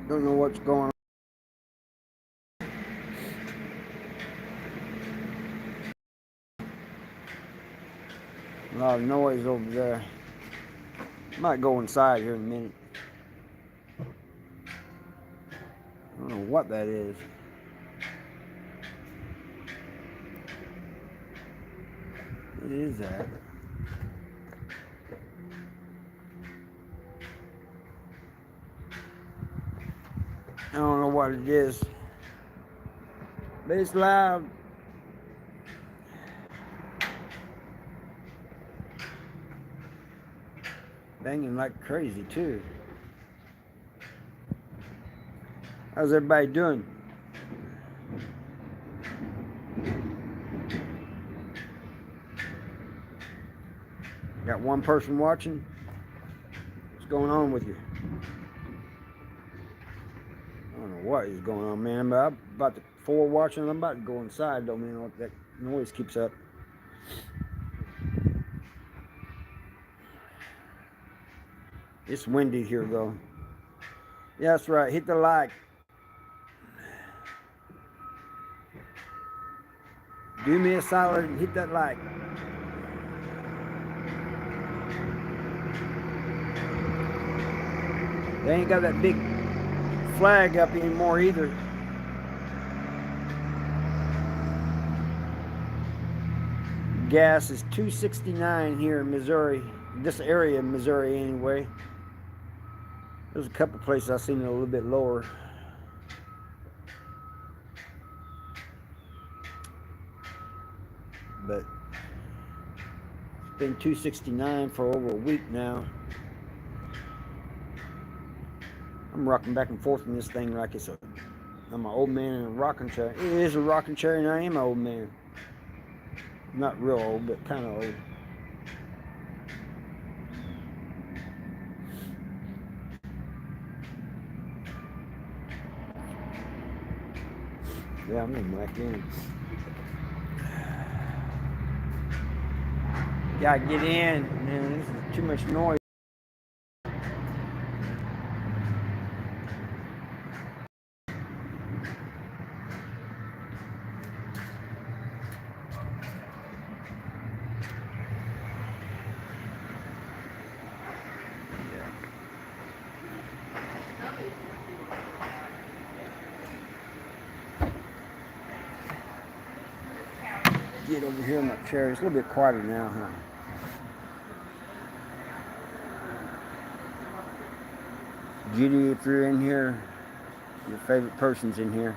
Don't know what's going on. A lot of noise over there. Might go inside here in a minute. I don't know what that is. What is that? I don't know what it is. But it's loud. Banging like crazy too. How's everybody doing? Got one person watching? What's going on with you? I don't know what is going on, man. But I'm about to 4 watching. I'm about to go inside though, man. That noise keeps up. It's windy here though. Yeah, that's right. Hit the like. Do me a solid and hit that like. They ain't got that big flag up anymore either. Gas is $2.69 here in Missouri. This area in Missouri anyway. There's a couple places I've seen it a little bit lower. But it's been $2.69 for over a week now. I'm rocking back and forth in this thing like I'm an old man in a rocking chair. It is a rocking chair and I am an old man. Not real old, but kind of old. Yeah, I'm in back in. Gotta get in, man. This is too much noise. Get over here in my chair. It's a little bit quieter now, huh? Judy, if you're in here, your favorite person's in here.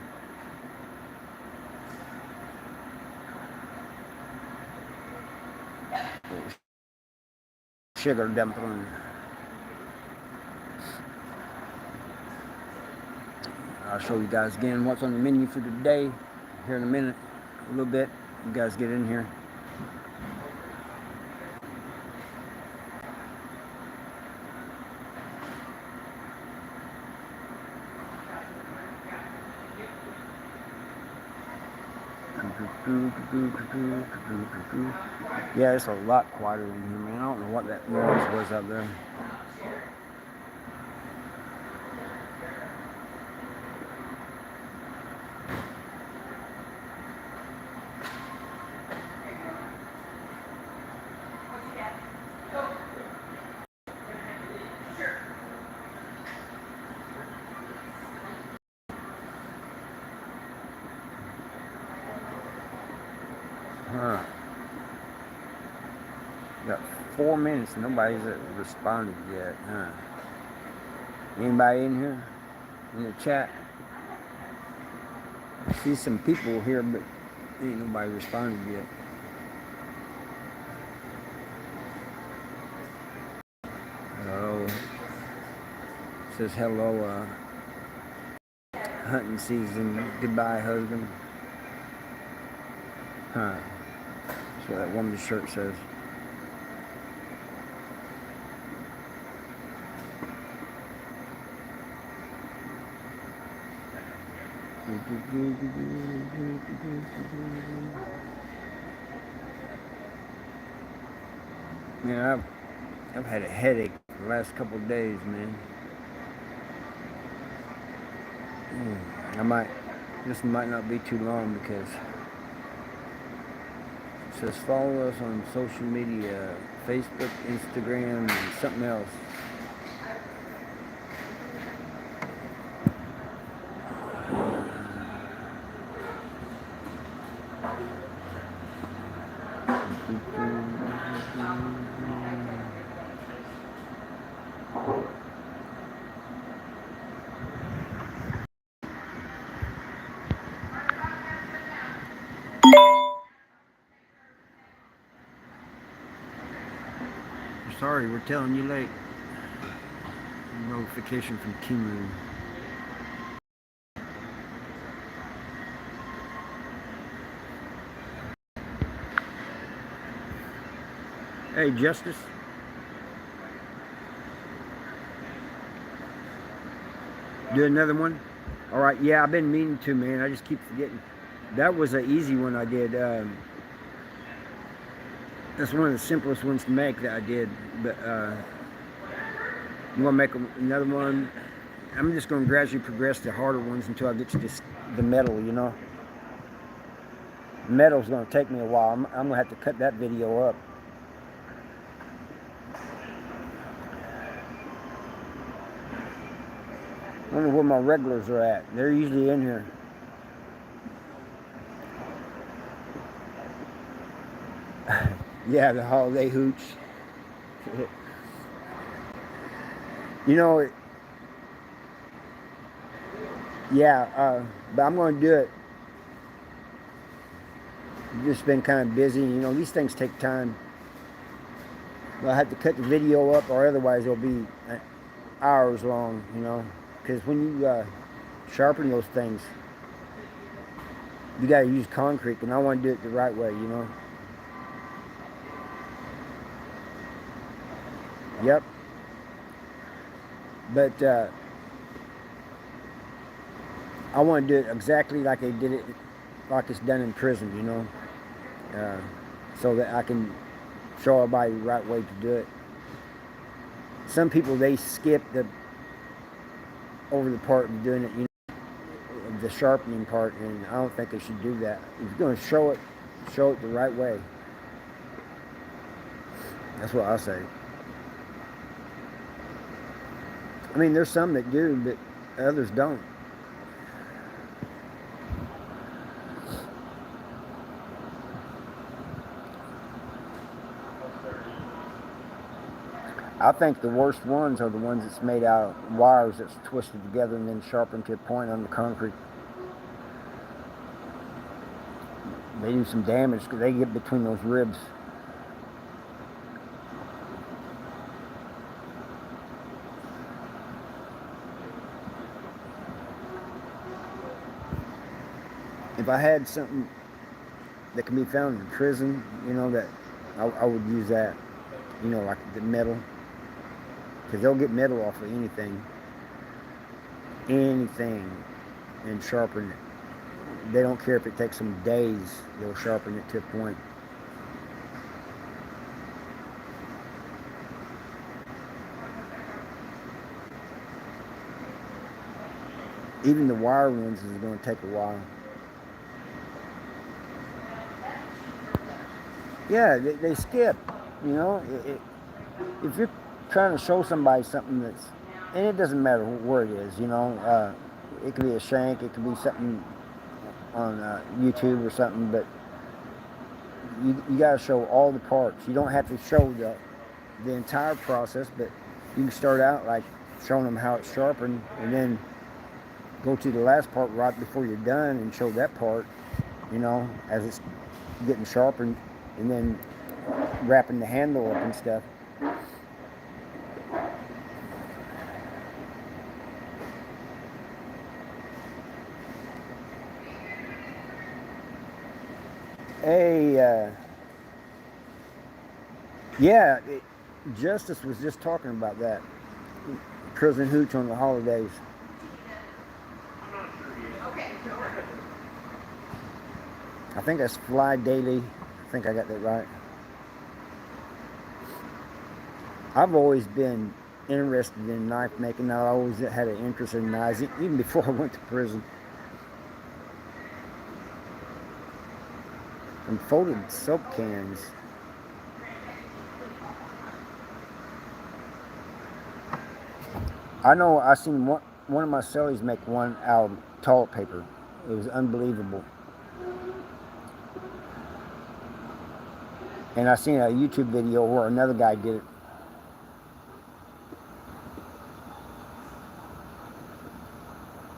Sugar dumpling. I'll show you guys again what's on the menu for today here in a minute, a little bit. You guys get in here. Yeah, it's a lot quieter in here, man. I don't know what that noise was out there. Huh. Got 4 minutes and nobody's responded yet, huh? Anybody in here? In the chat? I see some people here, but ain't nobody responded yet. Hello. It says hello, hunting season, goodbye husband. Huh. That's what that woman's shirt says. Man, I've had a headache the last couple of days, man. This might not be too long because it says follow us on social media, Facebook, Instagram, and something else. Sorry, we're telling you late. Notification from Kimu. Hey, Justice. Do another one? All right, yeah, I've been meaning to, man. I just keep forgetting. That was an easy one I did. That's one of the simplest ones to make that I did. But you want to make another one? I'm just going to gradually progress to harder ones until I get to the metal, you know. Metal's going to take me a while. I'm going to have to cut that video up. I wonder where my regulars are at. They're usually in here. Yeah, the holiday hooch. You know, yeah, but I'm going to do it. I've just been kind of busy. You know, these things take time. I'll have to cut the video up, or otherwise it'll be hours long, you know. Because when you sharpen those things, you got to use concrete, and I want to do it the right way, you know. Yep. But I want to do it exactly like they did it, like it's done in prison, you know. So that I can show everybody the right way to do it. Some people, they skip over the part of doing it, you know, the sharpening part, and I don't think they should do that. If you're going to show it the right way. That's what I say. I mean, there's some that do, but others don't. I think the worst ones are the ones that's made out of wires that's twisted together and then sharpened to a point on the concrete. They do some damage because they get between those ribs. If I had something that can be found in prison, you know, that I would use that, you know, like the metal. Because they'll get metal off of anything, and sharpen it. They don't care if it takes them days, they'll sharpen it to a point. Even the wire ones is going to take a while. Yeah, they skip, you know. If you're trying to show somebody something and it doesn't matter where it is, you know, it could be a shank, it could be something on YouTube or something, but you got to show all the parts. You don't have to show the entire process, but you can start out like showing them how it's sharpened, and then go to the last part right before you're done and show that part, you know, as it's getting sharpened, and then wrapping the handle up and stuff. Yeah, Justice was just talking about that. Prison hooch on the holidays. I think that's Fly Daily. I think I got that right. I've always been interested in knife making. I always had an interest in knives, even before I went to prison. And folded soap cans. I know I seen one of my cellies make one out of toilet paper. It was unbelievable. And I seen a YouTube video where another guy did it.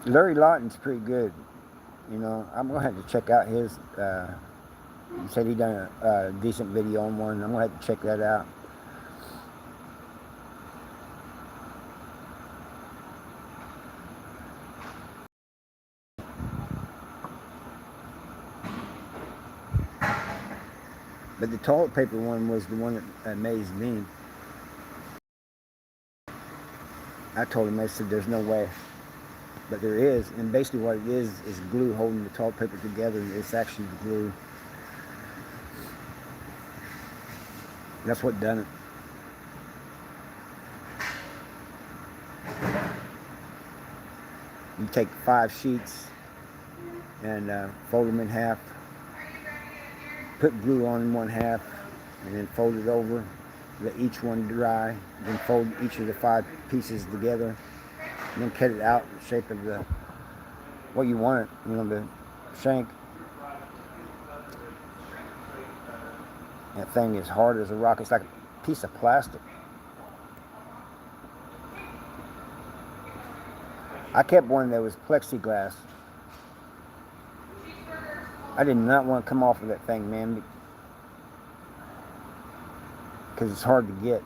Larry Lawton's pretty good. You know, I'm gonna have to check out his. He said he done a decent video on one. I'm gonna have to check that out. But the toilet paper one was the one that amazed me. I told him, I said, there's no way. But there is. And basically what it is glue holding the toilet paper together. It's actually the glue. That's what done it. You take 5 sheets and fold them in half. Put glue on one half and then fold it over. Let each one dry. Then fold each of the 5 pieces together. And then cut it out in the shape of the what you want it, you know, the shank. That thing is hard as a rock. It's like a piece of plastic. I kept one that was plexiglass. I did not want to come off of that thing, man, because it's hard to get.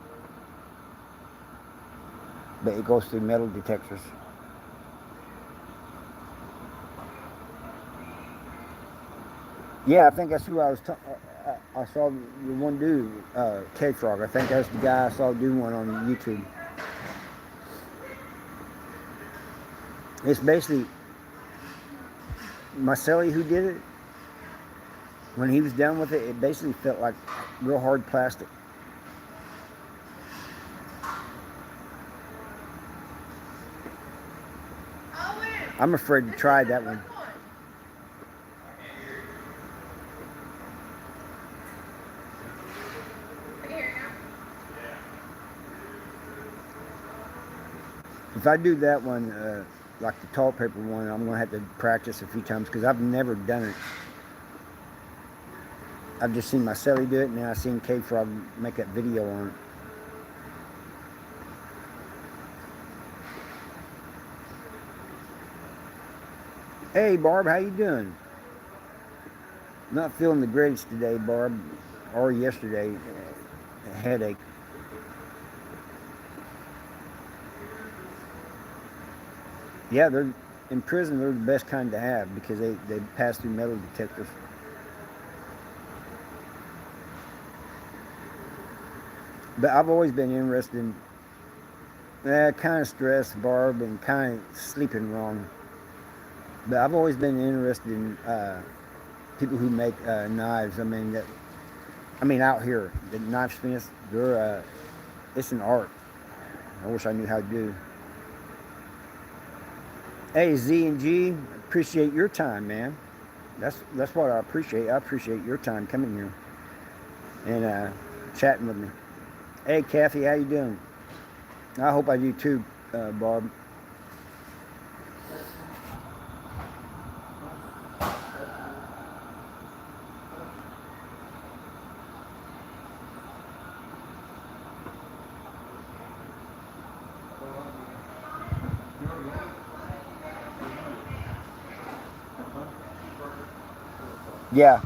But it goes through metal detectors. Yeah, I think that's who I was talking. I saw the one dude, K-Frog. I think that's the guy I saw do one on YouTube. It's basically Marcelli who did it. When he was done with it, it basically felt like real hard plastic. I'm afraid to try that one. If I do that one, like the toilet paper one, I'm going to have to practice a few times because I've never done it. I've just seen Marcelli do it, and then I've seen K-Frog make that video on it. Hey, Barb, how you doing? Not feeling the greatest today, Barb, or yesterday. A headache. Yeah, they're in prison. They're the best kind to have because they pass through metal detectors. But I've always been interested in kind of stress, Barb, and kind of sleeping wrong. But I've always been interested in people who make knives. I mean, out here, the knifesmiths, they're it's an art. I wish I knew how to do. Hey, Z and G, appreciate your time, man. That's what I appreciate. I appreciate your time coming here and chatting with me. Hey, Kathy, how you doing? I hope I do too, Barb. Yeah.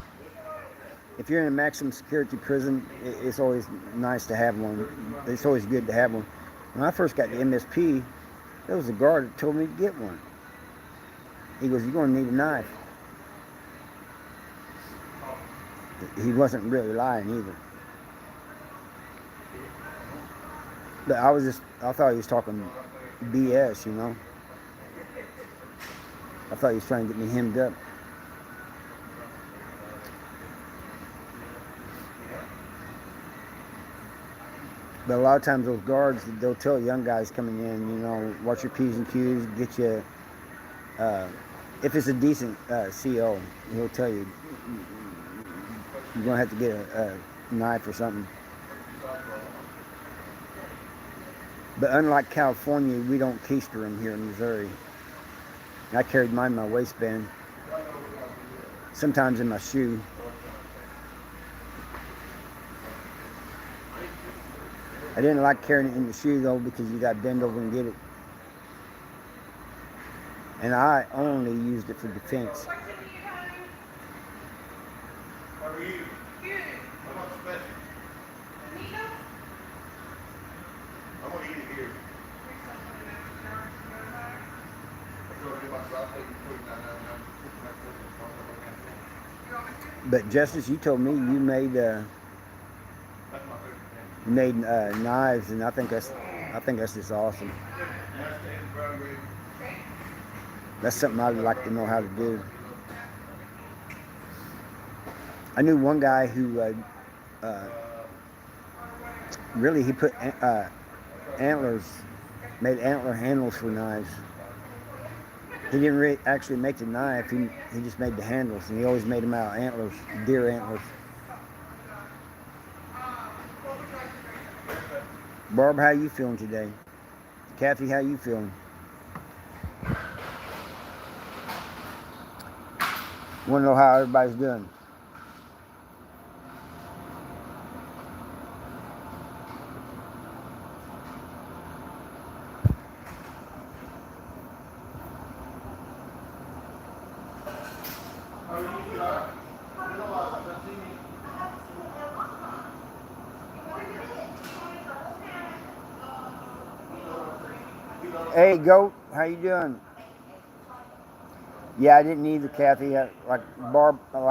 If you're in a maximum security prison, it's always nice to have one. It's always good to have one. When I first got the MSP, there was a guard that told me to get one. He goes, "You're going to need a knife." He wasn't really lying either. But I thought he was talking BS, you know. I thought he was trying to get me hemmed up. But a lot of times those guards, they'll tell young guys coming in, you know, watch your P's and Q's, get you, uh, if it's a decent CO, he'll tell you, you're going to have to get a knife or something. But unlike California, we don't keister them here in Missouri. I carried mine in my waistband, sometimes in my shoe. I didn't like carrying it in the shoe though because you got to bend over and get it. And I only used it for defense. How are you? Good. How much special? I'm gonna eat it here. But Justice, you told me you made knives, and I think that's just awesome. That's something I'd like to know how to do. I knew one guy who really he put antlers, made antler handles for knives. He didn't really actually make the knife. He just made the handles, and he always made them out of antlers, deer antlers. Barb, how you feeling today? Kathy, how you feeling? Want to know how everybody's doing? Hey, Goat, how you doing? Yeah, I didn't either, Kathy. Like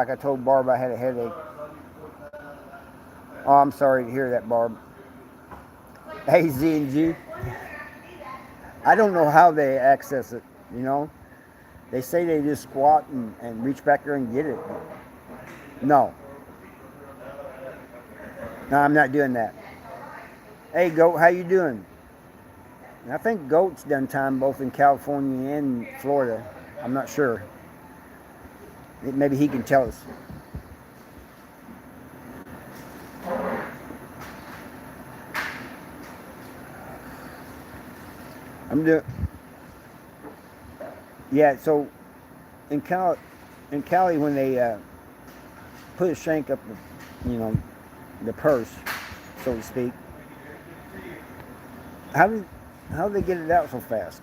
I told Barb, I had a headache. Oh, I'm sorry to hear that, Barb. Hey, Z and G. I don't know how they access it, you know? They say they just squat and reach back there and get it. No. No, I'm not doing that. Hey, Goat, how you doing? And I think Goat's done time both in California and Florida. I'm not sure. Maybe he can tell us. I'm doing. Yeah. So in Cali, when they put a shank up, you know, the purse, so to speak. How do they get it out so fast?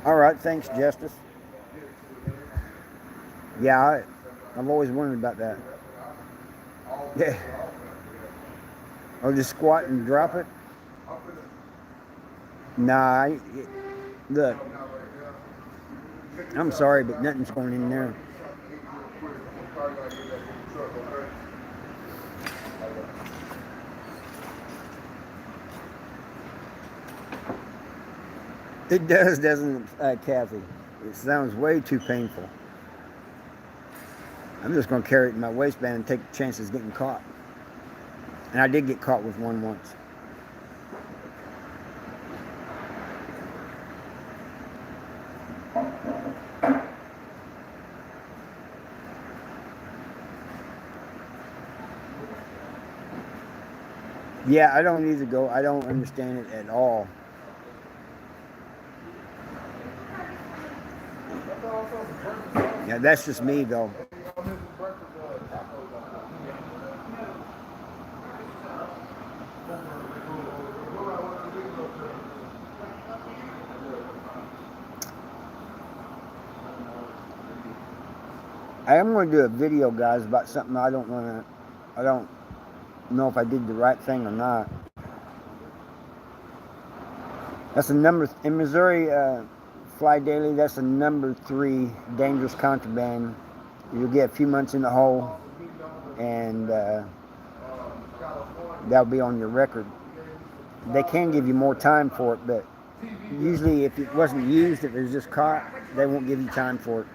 All right, thanks, Justice. Yeah, I've always wondered about that. Yeah. Or just squat and drop it? Nah, look, I'm sorry, but nothing's going in there. It does, doesn't it, Kathy? It sounds way too painful. I'm just going to carry it in my waistband and take chances of getting caught. And I did get caught with one once. Yeah, I don't need to go. I don't understand it at all. Yeah, that's just me, though. I am going to do a video, guys, about something I don't know if I did the right thing or not. That's a number in Missouri. Fly Daily. That's a number 3 dangerous contraband. You'll get a few months in the hole, and that'll be on your record. they can give you more time for it, but usually if it wasn't used, if it was just caught, they won't give you time for it.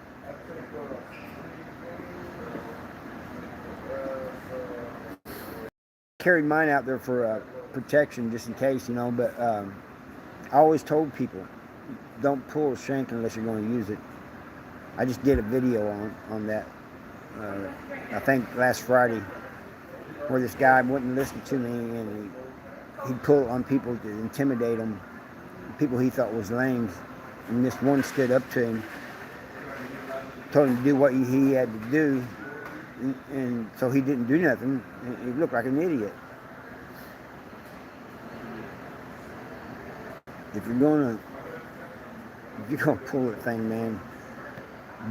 Carried mine out there for protection, just in case, you know. But I always told people, don't pull a shank unless you're going to use it. I just did a video on that. I think last Friday, where this guy wouldn't listen to me, and he'd pull on people to intimidate them, people he thought was lame. And this one stood up to him, told him to do what he had to do, and so he didn't do nothing. He looked like an idiot. If you're gonna pull that thing, man,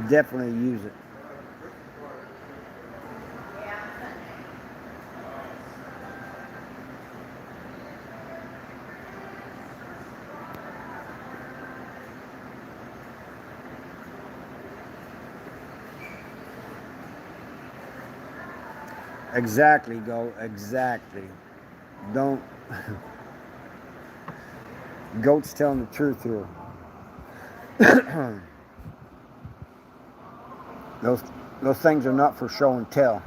definitely use it. Exactly, go. Exactly. Don't. Goat's telling the truth here. those those things are not for show and tell.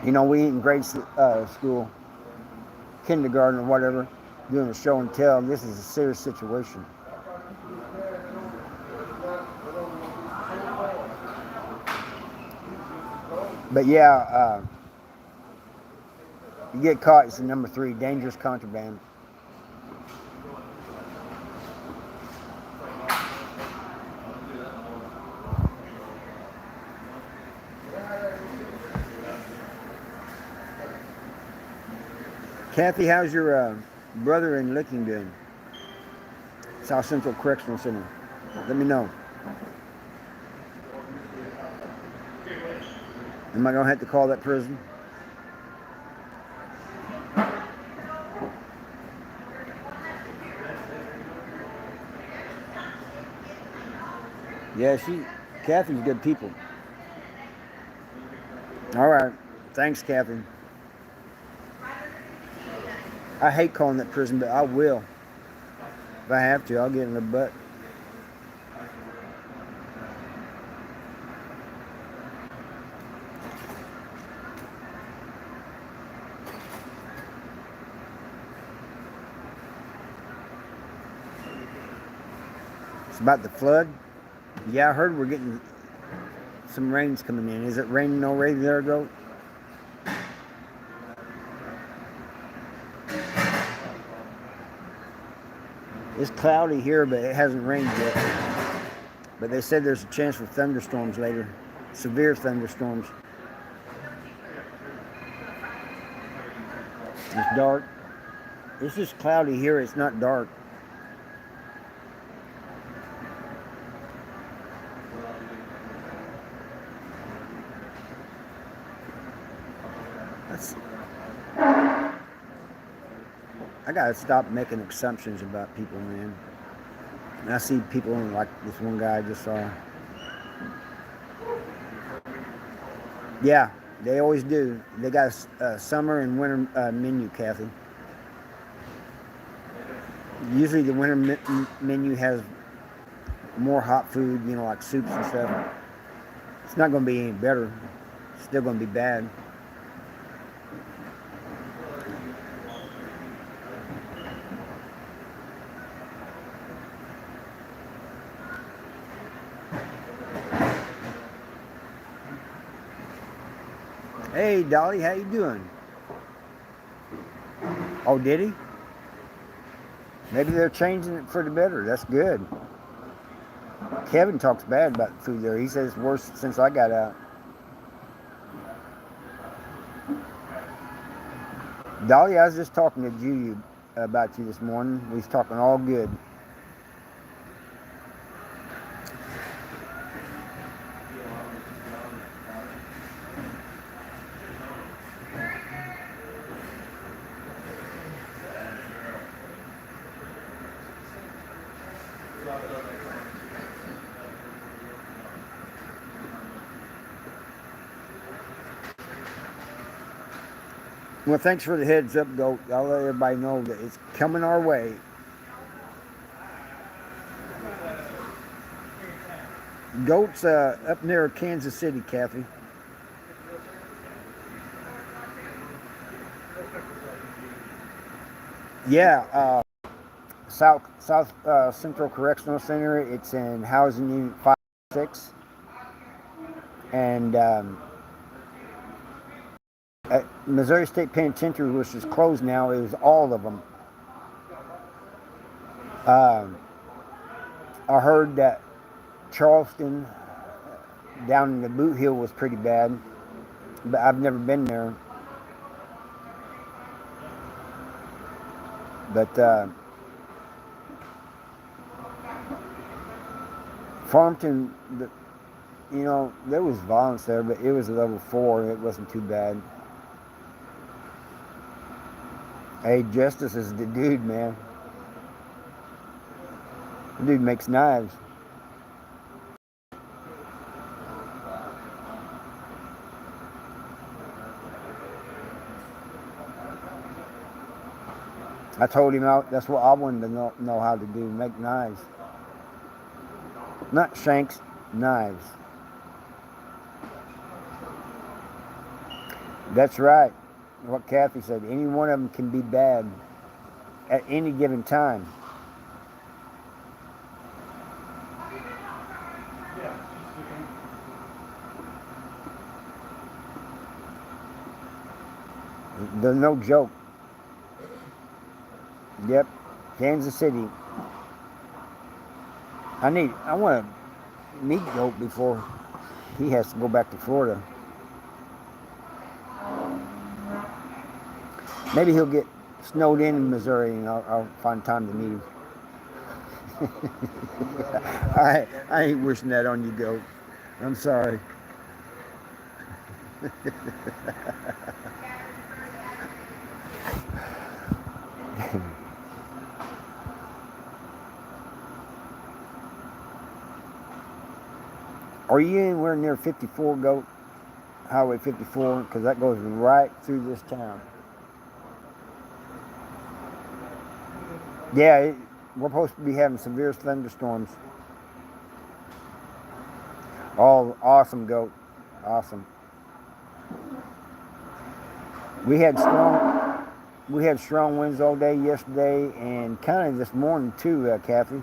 You know, we ain't in grade school, kindergarten or whatever, doing a show and tell. This is a serious situation. But yeah, you get caught, it's the number 3, dangerous contraband. Kathy, how's your brother in Licking doing? South Central Correctional Center. Let me know. Am I going to have to call that prison? Yeah, Kathy's good people. All right. Thanks, Kathy. I hate calling that prison, but I will. If I have to, I'll get in the butt. It's about the flood. Yeah, I heard we're getting some rains coming in. Is it raining already there, Goat? It's cloudy here, but it hasn't rained yet. But they said there's a chance for thunderstorms later. Severe thunderstorms. It's dark. It's just cloudy here. It's not dark. I gotta stop making assumptions about people, man. And I see people like this one guy I just saw. Yeah, they always do. They got a summer and winter menu, Kathy. Usually the winter menu has more hot food, you know, like soups and stuff. It's not going to be any better. It's still going to be bad. Hey, Dolly, how you doing? Oh, did he? Maybe they're changing it for the better. That's good. Kevin talks bad about the food there. He says it's worse since I got out. Dolly, I was just talking to Judy about you this morning. We was talking all good. Well, thanks for the heads up, Goat. I'll let everybody know that it's coming our way. Goat's up near Kansas City, Kathy. Yeah, South Central Correctional Center. It's in Housing Unit 5-6, and at Missouri State Penitentiary, which is closed now, is all of them. Um, I heard that Charleston down in the Boot Hill was pretty bad, but I've never been there. But Farmington, there was violence there, but it was a level 4. It wasn't too bad. Hey, Justice is the dude, man. The dude makes knives. I told him that's what I wanted to know how to do, make knives. Not shanks, knives. That's right. What Kathy said. Any one of them can be bad at any given time. They're no joke. Yep, Kansas City. I want to meet Goat before he has to go back to Florida. Maybe he'll get snowed in Missouri, and I'll find time to meet him. I ain't wishing that on you, Goat. I'm sorry. Are you anywhere near 54, Goat? Highway 54? Because that goes right through this town. Yeah, we're supposed to be having severe thunderstorms. Oh, awesome, Goat. Awesome. We had strong winds all day yesterday, and kind of this morning too, Kathy.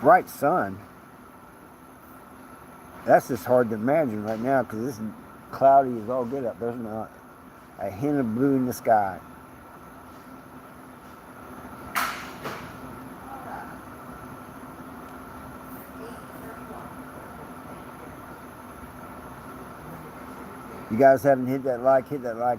Bright sun. That's just hard to imagine right now because it's cloudy as all get up. There's not a hint of blue in the sky. You guys haven't hit that like, hit that like.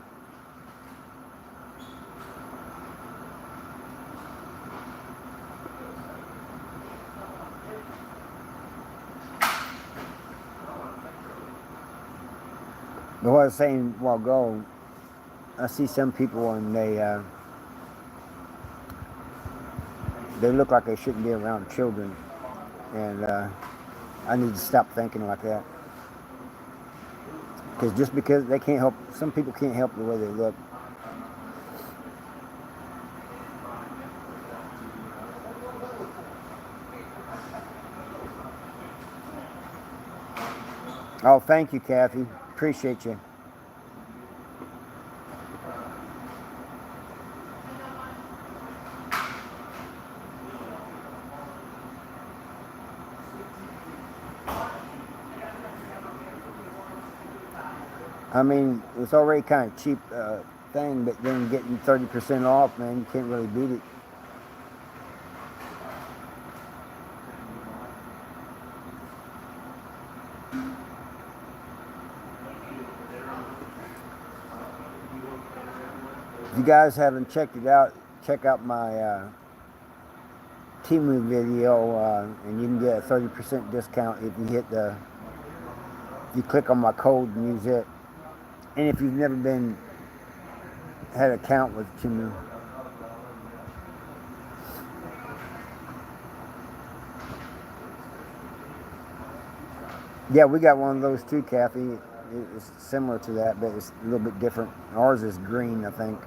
But what I was saying a while ago, I see some people and they look like they shouldn't be around children, and I need to stop thinking like that. Because just because they can't help, some people can't help the way they look. Oh, thank you, Kathy. Appreciate you. I mean, it's already kind of cheap thing, but then getting 30% off, man, you can't really beat it. If you guys haven't checked it out, check out my Temu video, and you can get a 30% discount if you if you click on my code and use it. And if you've never had an account with Temu. Yeah, we got one of those too, Kathy. It's similar to that, but it's a little bit different. Ours is green, I think.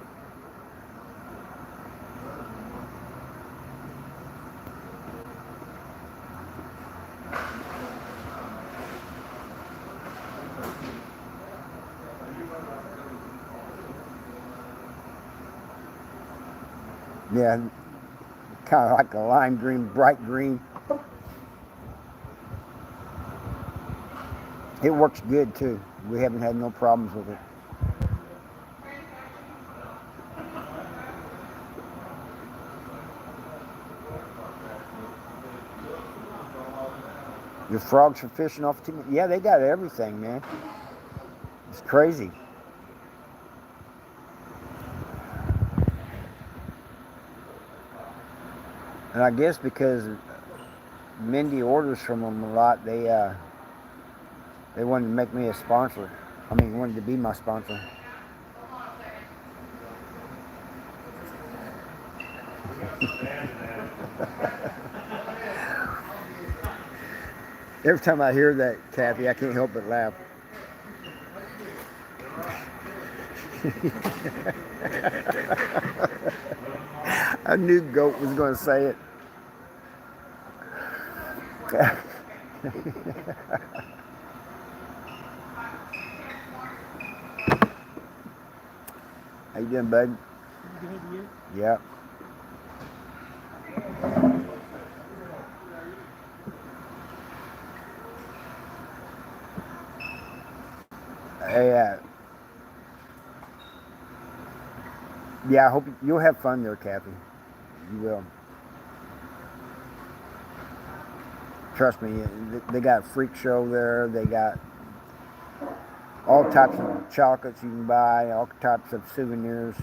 Yeah, kind of like a lime green, bright green. It works good too. We haven't had no problems with it. Your frogs are fishing off Temu. Yeah, they got everything, man. It's crazy. And I guess because Mindy orders from them a lot, they wanted to make me a sponsor. I mean, wanted to be my sponsor. Every time I hear that, Kathy, I can't help but laugh. I knew Goat was going to say it. How you doing, bud? Good, you? Yeah. Hey, yeah, I hope you'll have fun there, Kathy. You will. Trust me, they got a freak show there. They got all types of chocolates you can buy, all types of souvenirs.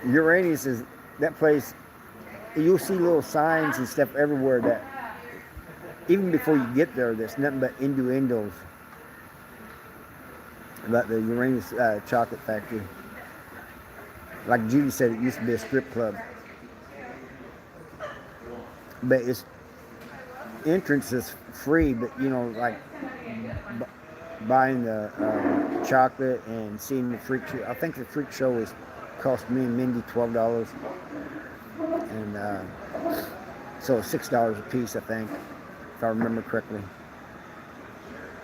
Uranus is that place. You'll see little signs and stuff everywhere that even before you get there, there's nothing but innuendos about the Uranus chocolate factory. Like Judy said, it used to be a strip club, but its entrance is free. But you know, like buying the chocolate and seeing the freak show. I think the freak show cost me and Mindy $12, and so $6 a piece, I think, if I remember correctly.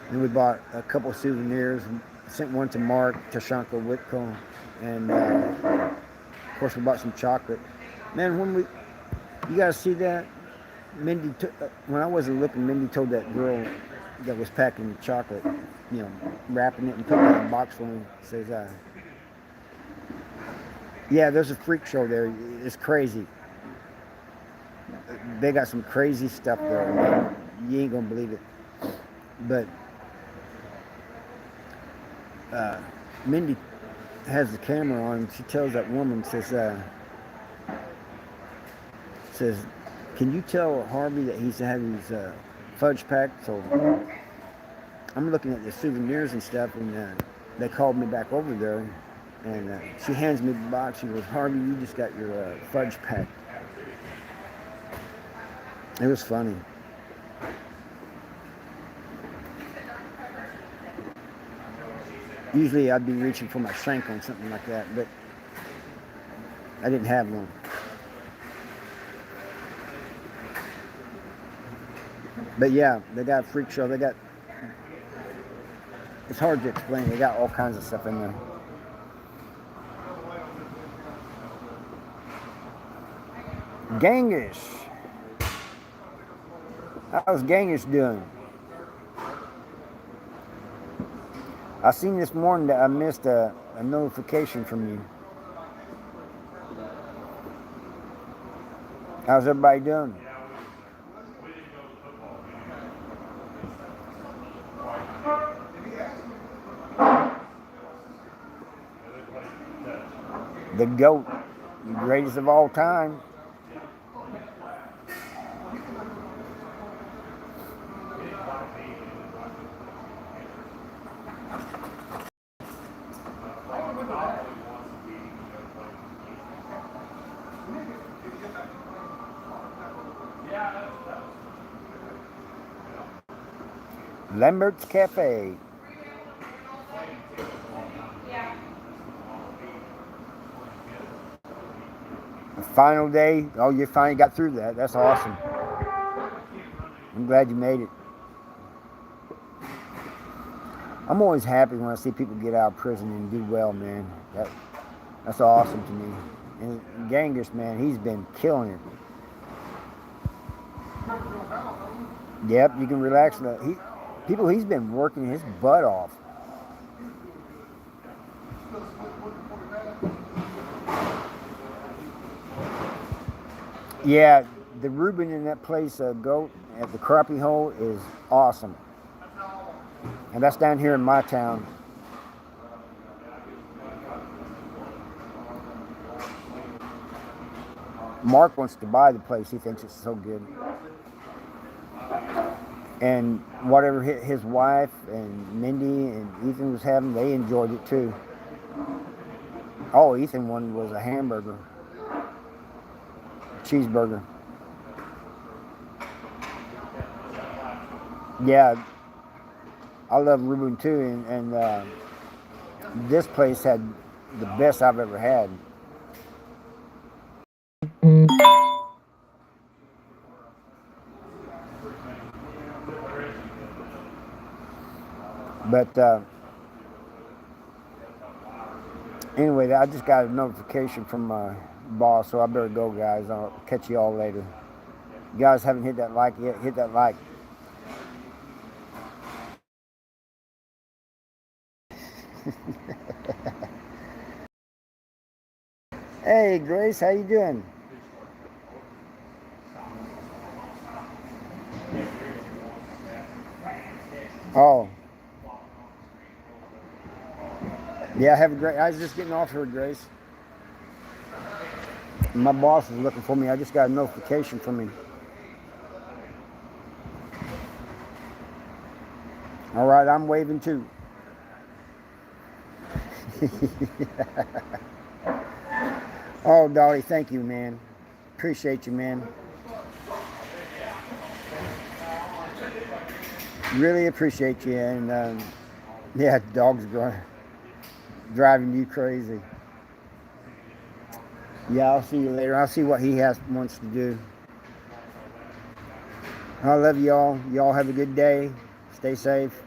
And we bought a couple souvenirs. Sent one to Mark Tashanka Whitcomb, and of course we bought some chocolate. Man, you guys see that? Mindy, when I wasn't looking, Mindy told that girl that was packing the chocolate, you know, wrapping it and putting it in a box for me. Says, yeah, there's a freak show there. It's crazy. They got some crazy stuff there, man. You ain't gonna believe it. But Mindy has the camera on. She tells that woman, says, can you tell Harvey that he's had his fudge packed? So I'm looking at the souvenirs and stuff, and they called me back over there, and she hands me the box. She goes, Harvey, you just got your fudge packed. It was funny. Usually I'd be reaching for my shank on something like that, but I didn't have one. But yeah, they got a freak show. It's hard to explain. They got all kinds of stuff in there. Gangish. How's Gangish doing? I seen this morning that I missed a notification from you. How's everybody doing? The GOAT, the greatest of all time. Lambert's Cafe. The final day. Oh, you finally got through that. That's awesome. I'm glad you made it. I'm always happy when I see people get out of prison and do well, man. That's awesome to me. And Genghis, man, he's been killing it. Yep, you can relax. He's been working his butt off. Yeah, the Reuben in that place, GOAT, at the Crappie Hole is awesome. And that's down here in my town. Mark wants to buy the place. He thinks it's so good. And whatever his wife and Mindy and Ethan was having, they enjoyed it too. Oh, Ethan one was a hamburger. Cheeseburger. Yeah, I love Reuben too, and this place had the best I've ever had. But anyway, I just got a notification from my boss, so I better go, guys. I'll catch you all later. You guys haven't hit that like yet, hit that like. Hey, Grace, how you doing? Oh. Yeah, have a great. I was just getting off here, Grace. My boss is looking for me. I just got a notification from him. All right, I'm waving too. Oh, Dolly, thank you, man. Appreciate you, man. Really appreciate you. And yeah, dog's driving you crazy. Yeah, I'll see you later. I'll see what he wants to do. I love y'all. Y'all have a good day. Stay safe.